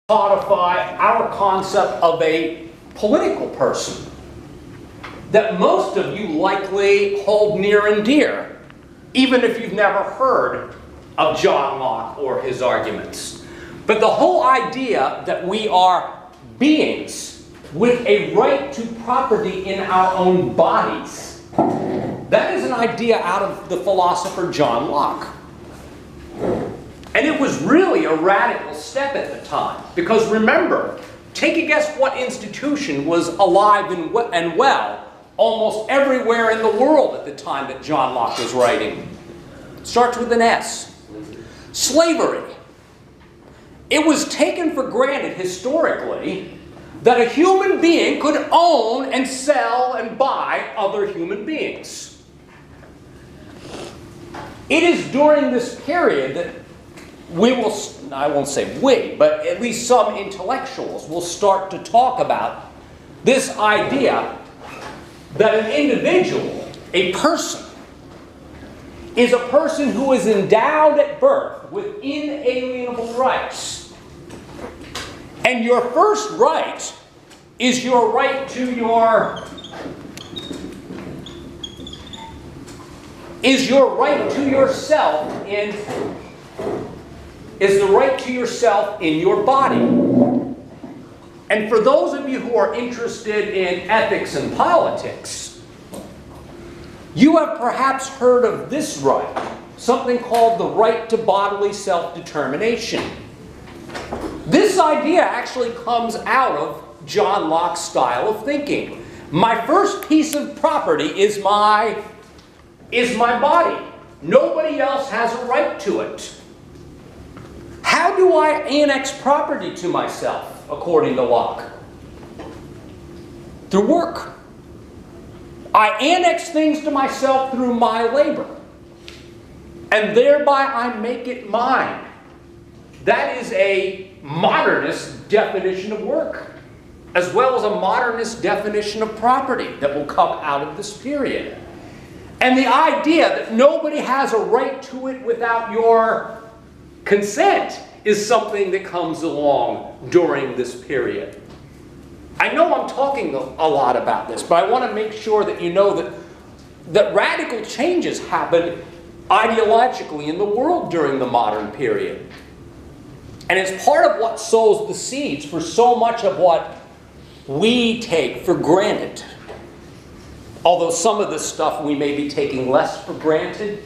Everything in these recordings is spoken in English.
codify our concept of a political person that most of you likely hold near and dear, even if you've never heard of John Locke or his arguments. But the whole idea that we are beings with a right to property in our own bodies, that is an idea out of the philosopher John Locke. And it was really a radical step at the time. Because remember, take a guess what institution was alive and well almost everywhere in the world at the time that John Locke was writing. It starts with an S. Slavery. It was taken for granted historically that a human being could own and sell and buy other human beings. It is during this period that we will, I won't say we, but at least some intellectuals will start to talk about this idea that an individual, a person, is a person who is endowed at birth with inalienable rights. And your first right is your right to yourself is the right to yourself in your body. And for those of you who are interested in ethics and politics, you have perhaps heard of this right, something called the right to bodily self-determination. This idea actually comes out of John Locke's style of thinking. My first piece of property is my body. Nobody else has a right to it. How do I annex property to myself, according to Locke? Through work. I annex things to myself through my labor. And thereby I make it mine. That is a modernist definition of work, as well as a modernist definition of property that will come out of this period. And the idea that nobody has a right to it without your consent is something that comes along during this period. I know I'm talking a lot about this, but I want to make sure that you know that radical changes happen ideologically in the world during the modern period. And it's part of what sows the seeds for so much of what we take for granted. Although some of this stuff we may be taking less for granted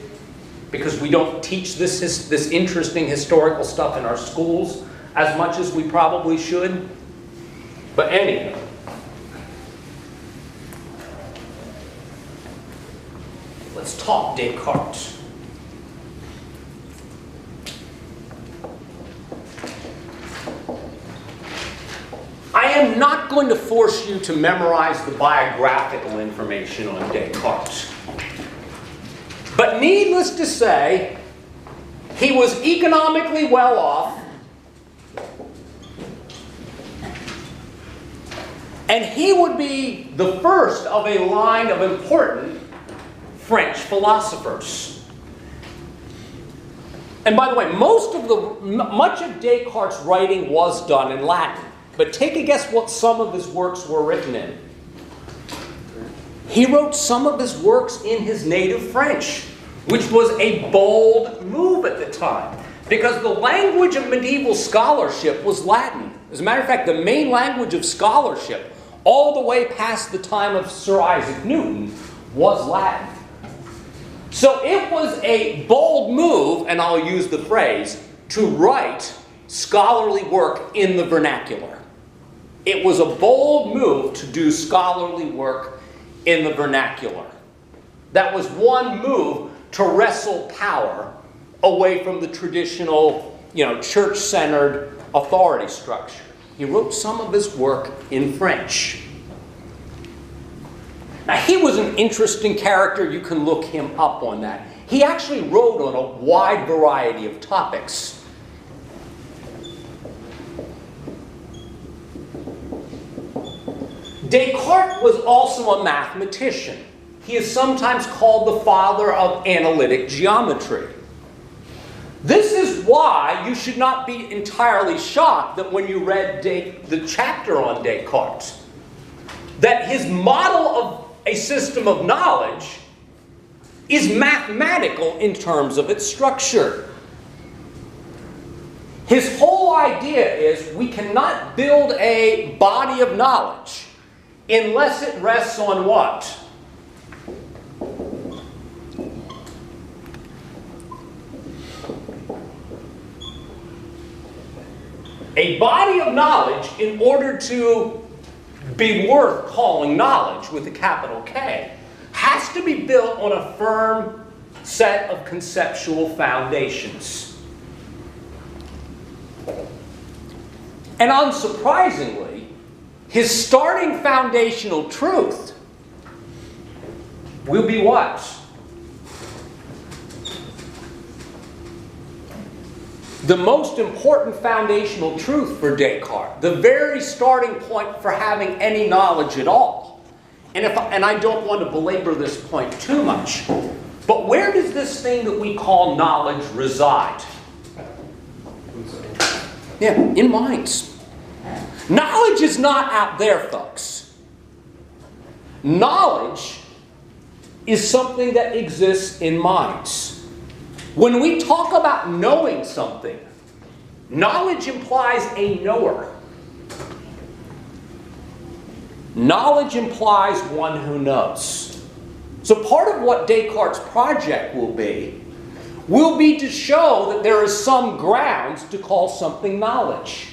because we don't teach this interesting historical stuff in our schools as much as we probably should. But anyway, let's talk Descartes. I am not going to force you to memorize the biographical information on Descartes. But needless to say, he was economically well off, and he would be the first of a line of important French philosophers. And by the way, much of Descartes' writing was done in Latin. But take a guess what some of his works were written in. He wrote some of his works in his native French, which was a bold move at the time, because the language of medieval scholarship was Latin. As a matter of fact, the main language of scholarship, all the way past the time of Sir Isaac Newton, was Latin. So it was a bold move, and I'll use the phrase, to write scholarly work in the vernacular. It was a bold move to do scholarly work in the vernacular. That was one move to wrestle power away from the traditional, church-centered authority structure. He wrote some of his work in French. Now, he was an interesting character. You can look him up on that. He actually wrote on a wide variety of topics. Descartes was also a mathematician. He is sometimes called the father of analytic geometry. This is what why you should not be entirely shocked that when you read the chapter on Descartes, that his model of a system of knowledge is mathematical in terms of its structure. His whole idea is we cannot build a body of knowledge unless it rests on what? A body of knowledge, in order to be worth calling knowledge with a capital K, has to be built on a firm set of conceptual foundations. And unsurprisingly, his starting foundational truth will be what? The most important foundational truth for Descartes, the very starting point for having any knowledge at all. And I don't want to belabor this point too much, but where does this thing that we call knowledge reside? Yeah, in minds. Knowledge is not out there, folks. Knowledge is something that exists in minds. When we talk about knowing something, knowledge implies a knower. Knowledge implies one who knows. So part of what Descartes' project will be to show that there is some grounds to call something knowledge.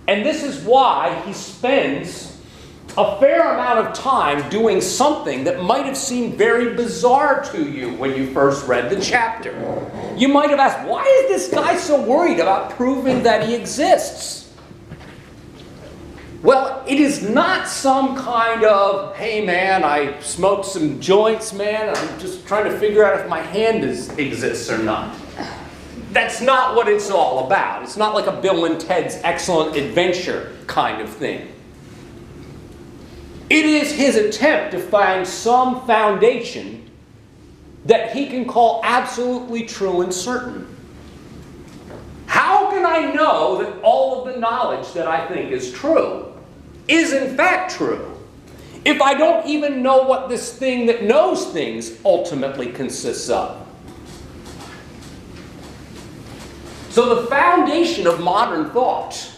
And this is why he spends a fair amount of time doing something that might have seemed very bizarre to you when you first read the chapter. You might have asked, why is this guy so worried about proving that he exists? Well, it is not some kind of, hey man, I smoked some joints, man, I'm just trying to figure out if my hand exists or not. That's not what it's all about. It's not like a Bill and Ted's Excellent Adventure kind of thing. It is his attempt to find some foundation that he can call absolutely true and certain. How can I know that all of the knowledge that I think is true is in fact true if I don't even know what this thing that knows things ultimately consists of? So the foundation of modern thought,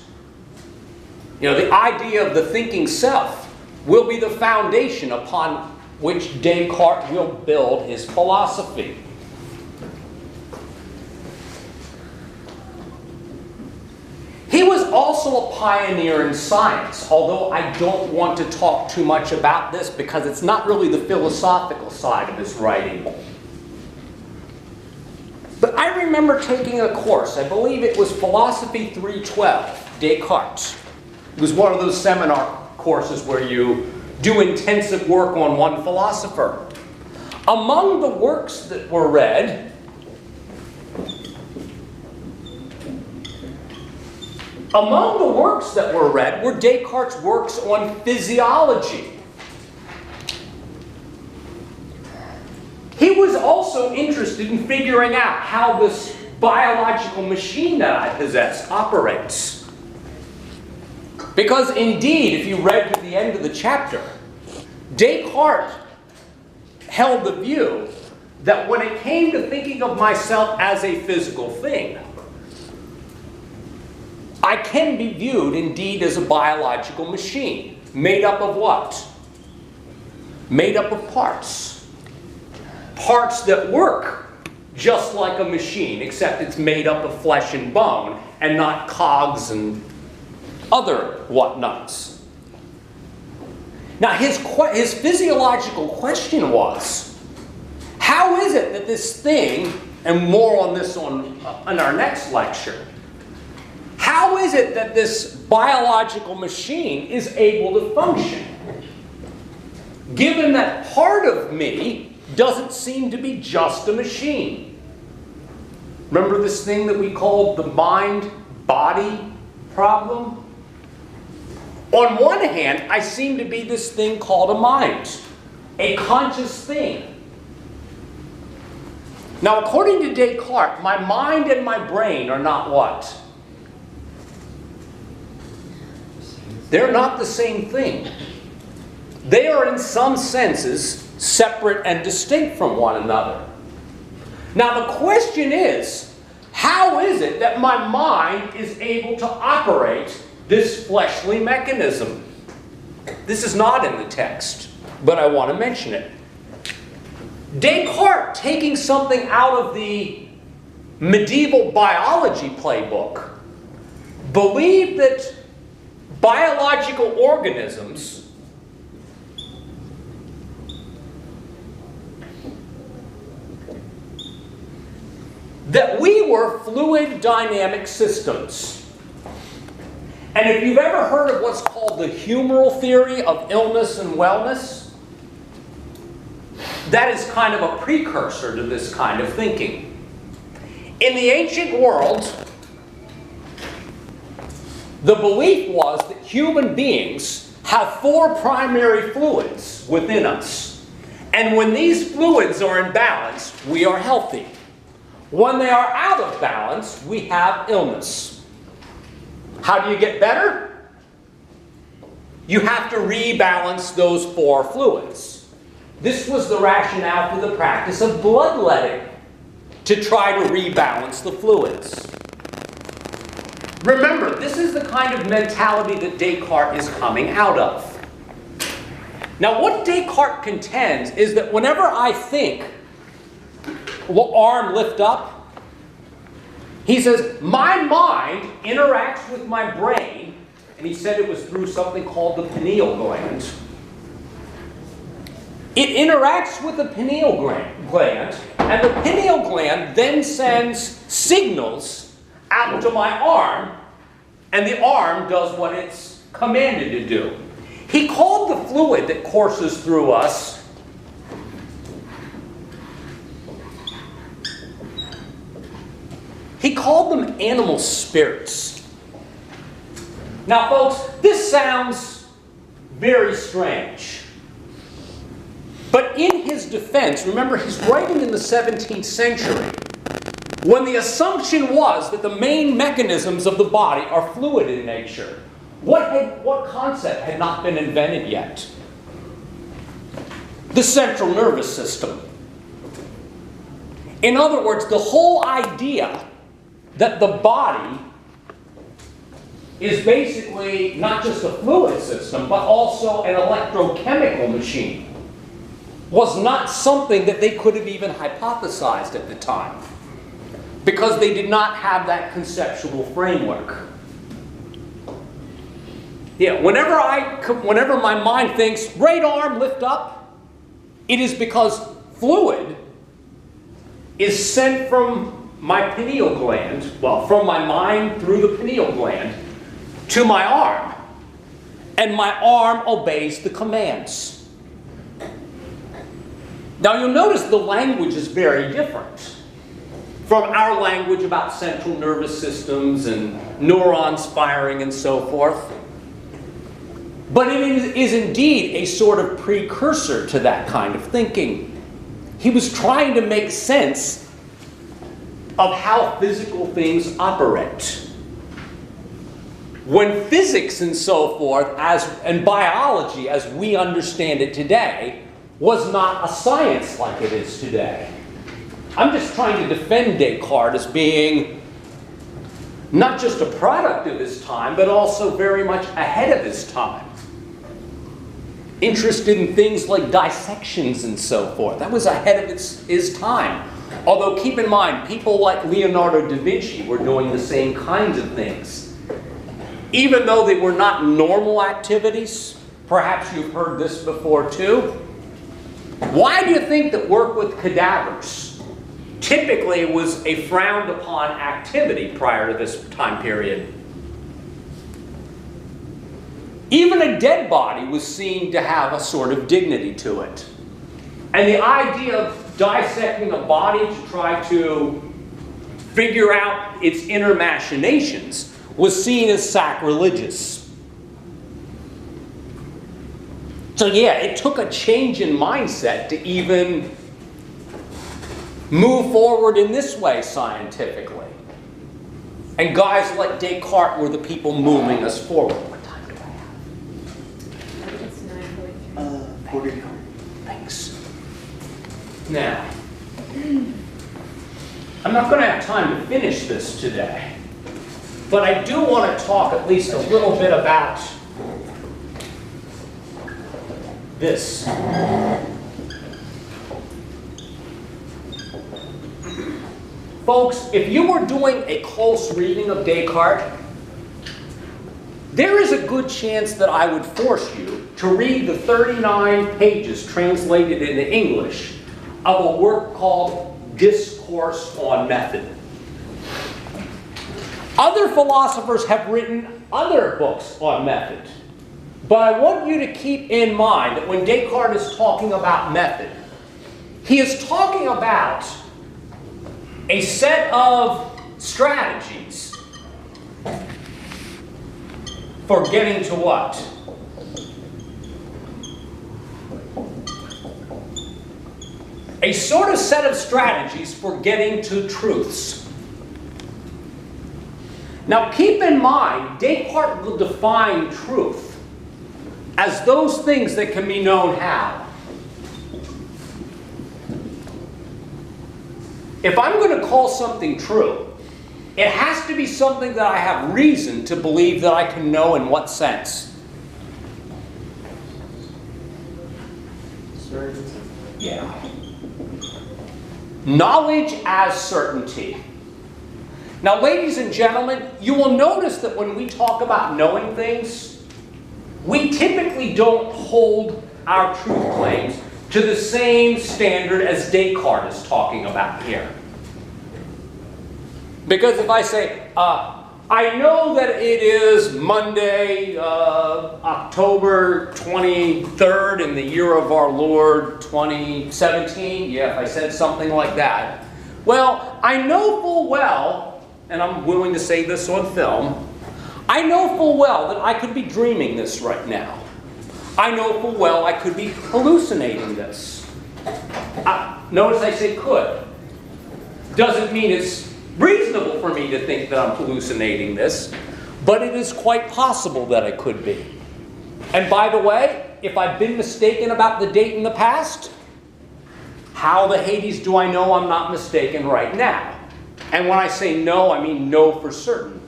the idea of the thinking self, will be the foundation upon which Descartes will build his philosophy. He was also a pioneer in science, although I don't want to talk too much about this because it's not really the philosophical side of his writing. But I remember taking a course, I believe it was Philosophy 312, Descartes. It was one of those seminar courses where you do intensive work on one philosopher. Among the works that were read, were Descartes' works on physiology. He was also interested in figuring out how this biological machine that I possess operates. Because indeed, if you read to the end of the chapter, Descartes held the view that when it came to thinking of myself as a physical thing, I can be viewed indeed as a biological machine. Made up of what? Made up of parts. Parts that work just like a machine, except it's made up of flesh and bone and not cogs and other whatnots. Now his physiological question was, how is it that this thing, and more on this in our next lecture, how is it that this biological machine is able to function, given that part of me doesn't seem to be just a machine? Remember this thing that we called the mind-body problem? On one hand, I seem to be this thing called a mind, a conscious thing. Now, according to Descartes, my mind and my brain are not what? They're not the same thing. They are in some senses separate and distinct from one another. Now the question is, how is it that my mind is able to operate this fleshly mechanism? This is not in the text, but I want to mention it. Descartes, taking something out of the medieval biology playbook, believed that biological organisms that we were fluid dynamic systems. And if you've ever heard of what's called the humoral theory of illness and wellness, that is kind of a precursor to this kind of thinking. In the ancient world, the belief was that human beings have 4 primary fluids within us. And when these fluids are in balance, we are healthy. When they are out of balance, we have illness. How do you get better? You have to rebalance those 4 fluids. This was the rationale for the practice of bloodletting, to try to rebalance the fluids. Remember, this is the kind of mentality that Descartes is coming out of. Now, what Descartes contends is that whenever I think, arm lift up, he says, my mind interacts with my brain, and he said it was through something called the pineal gland. It interacts with the pineal gland, and the pineal gland then sends signals out to my arm, and the arm does what it's commanded to do. He called the fluid that courses through us he called them animal spirits. Now, folks, this sounds very strange. But in his defense, remember, he's writing in the 17th century, when the assumption was that the main mechanisms of the body are fluid in nature. What concept had not been invented yet? The central nervous system. In other words, the whole idea that the body is basically not just a fluid system, but also an electrochemical machine, was not something that they could have even hypothesized at the time, because they did not have that conceptual framework. Yeah, whenever my mind thinks, right arm, lift up, it is because fluid is sent from my pineal gland, well, from my mind through the pineal gland to my arm. And my arm obeys the commands. Now you'll notice the language is very different from our language about central nervous systems and neurons firing and so forth. But it is indeed a sort of precursor to that kind of thinking. He was trying to make sense of how physical things operate. When physics and so forth, and biology as we understand it today, was not a science like it is today. I'm just trying to defend Descartes as being not just a product of his time, but also very much ahead of his time. Interested in things like dissections and so forth. That was ahead of his time. Although keep in mind, people like Leonardo da Vinci were doing the same kinds of things. Even though they were not normal activities, perhaps you've heard this before too. Why do you think that work with cadavers typically was a frowned upon activity prior to this time period? Even a dead body was seen to have a sort of dignity to it. And the idea of dissecting a body to try to figure out its inner machinations was seen as sacrilegious. So yeah, it took a change in mindset to even move forward in this way scientifically. And guys like Descartes were the people moving us forward. What time do I have? It's 9:43. Thanks. Now, I'm not going to have time to finish this today, but I do want to talk at least a little bit about this. Folks, if you were doing a close reading of Descartes, there is a good chance that I would force you to read the 39 pages translated into English of a work called Discourse on Method. Other philosophers have written other books on method, but I want you to keep in mind that when Descartes is talking about method, he is talking about a set of strategies for getting to what? A sort of set of strategies for getting to truths. Now keep in mind, Descartes will define truth as those things that can be known how. If I'm going to call something true, it has to be something that I have reason to believe that I can know in what sense? Certainty. Yeah. Knowledge as certainty. Now, ladies and gentlemen, you will notice that when we talk about knowing things, we typically don't hold our truth claims to the same standard as Descartes is talking about here. Because if I say, I know that it is Monday, October 23rd in the year of our Lord 2017, yeah, if I said something like that, well, I know full well, and I'm willing to say this on film, I know full well that I could be dreaming this right now. I know full well I could be hallucinating this. Notice I say could. Doesn't mean it's reasonable for me to think that I'm hallucinating this, but it is quite possible that I could be. And by the way, if I've been mistaken about the date in the past, how the Hades do I know I'm not mistaken right now? And when I say no, I mean no for certain.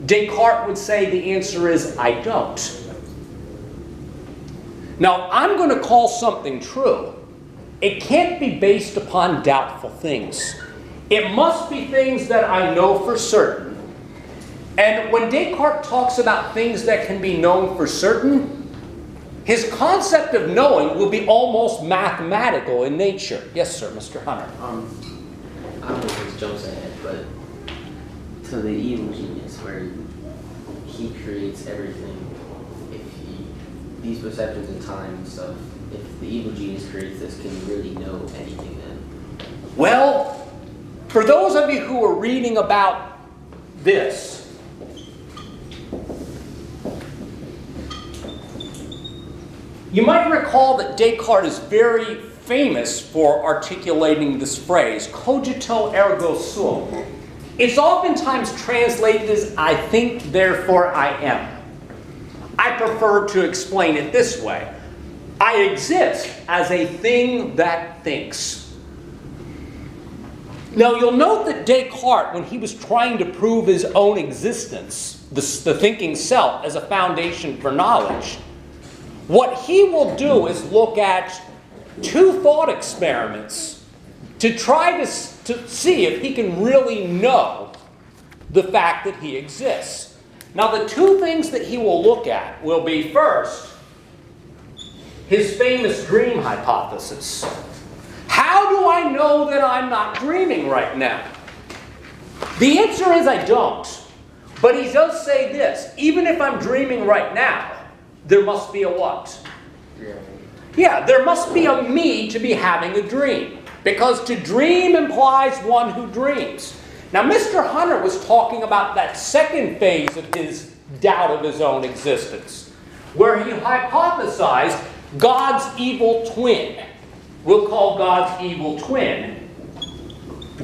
Descartes would say the answer is I don't. Now, if I'm going to call something true, it can't be based upon doubtful things. It must be things that I know for certain. And when Descartes talks about things that can be known for certain, his concept of knowing will be almost mathematical in nature. Yes, sir, Mr. Hunter. I don't know if this jumps ahead, but to the evil genius, where he creates everything. These perceptions in time and stuff, if the evil genius creates this, can you really know anything then? Well, for those of you who are reading about this, you might recall that Descartes is very famous for articulating this phrase, cogito ergo sum. It's oftentimes translated as I think, therefore I am. I prefer to explain it this way. I exist as a thing that thinks. Now you'll note that Descartes, when he was trying to prove his own existence, the thinking self as a foundation for knowledge, what he will do is look at two thought experiments to try to see if he can really know the fact that he exists. Now, the two things that he will look at will be, first, his famous dream hypothesis. How do I know that I'm not dreaming right now? The answer is I don't. But he does say this, even if I'm dreaming right now, there must be a what? Yeah, there must be a me to be having a dream. Because to dream implies one who dreams. Now, Mr. Hunter was talking about that second phase of his doubt of his own existence, where he hypothesized God's evil twin. We'll call God's evil twin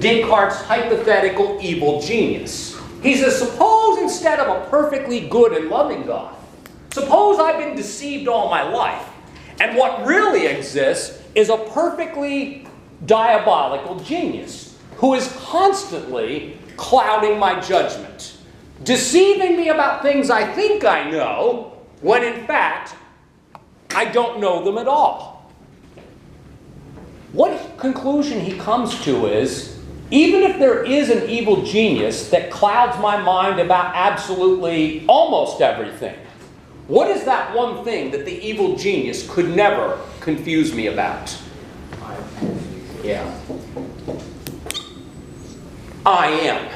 Descartes' hypothetical evil genius. He says, suppose instead of a perfectly good and loving God, suppose I've been deceived all my life, and what really exists is a perfectly diabolical genius who is constantly clouding my judgment, deceiving me about things I think I know, when in fact, I don't know them at all. What conclusion he comes to is, even if there is an evil genius that clouds my mind about absolutely almost everything, what is that one thing that the evil genius could never confuse me about? Yeah. I am.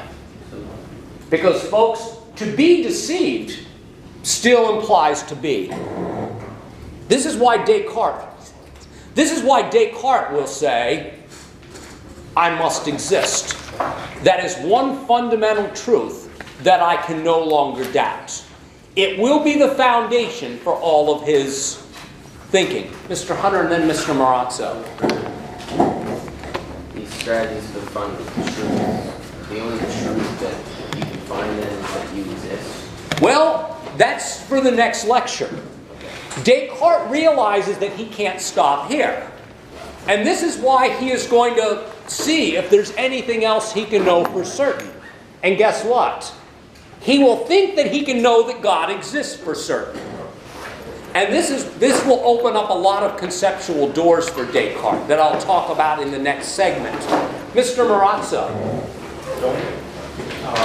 Because, folks, to be deceived still implies to be. This is why Descartes will say, I must exist. That is one fundamental truth that I can no longer doubt. It will be the foundation for all of his thinking. Mr. Hunter and then Mr. Marazzo. These strategies for finding the truth. The only truth that you can find then is that you exist. Well, that's for the next lecture. Descartes realizes that he can't stop here. And this is why he is going to see if there's anything else he can know for certain. And guess what? He will think that he can know that God exists for certain. And this will open up a lot of conceptual doors for Descartes that I'll talk about in the next segment. Mr. Marazzo. I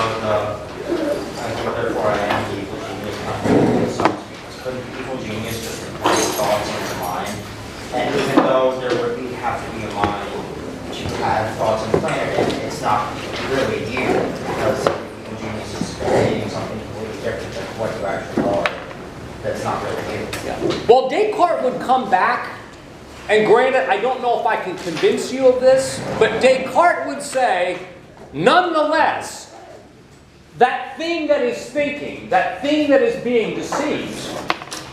think therefore I am the evil genius, not the because the evil genius just has thoughts in his mind. And even though there would have to be a mind to have thoughts in the planet, it's not really you, because the evil genius is creating something completely different than what you actually are. That's not really you. Yeah. Well, Descartes would come back, and granted, I don't know if I can convince you of this, but Descartes would say, nonetheless, that thing that is thinking, that thing that is being deceived,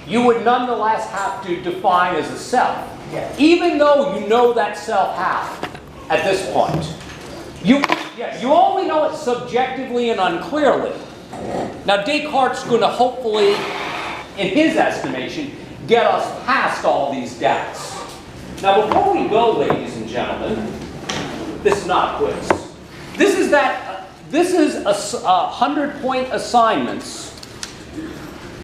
you would nonetheless have to define as a self. Yeah. Even though you know that self how at this point. You only know it subjectively and unclearly. Now Descartes is going to hopefully, in his estimation, get us past all these doubts. Now before we go, ladies and gentlemen, this is not a quiz. This is 100-point assignments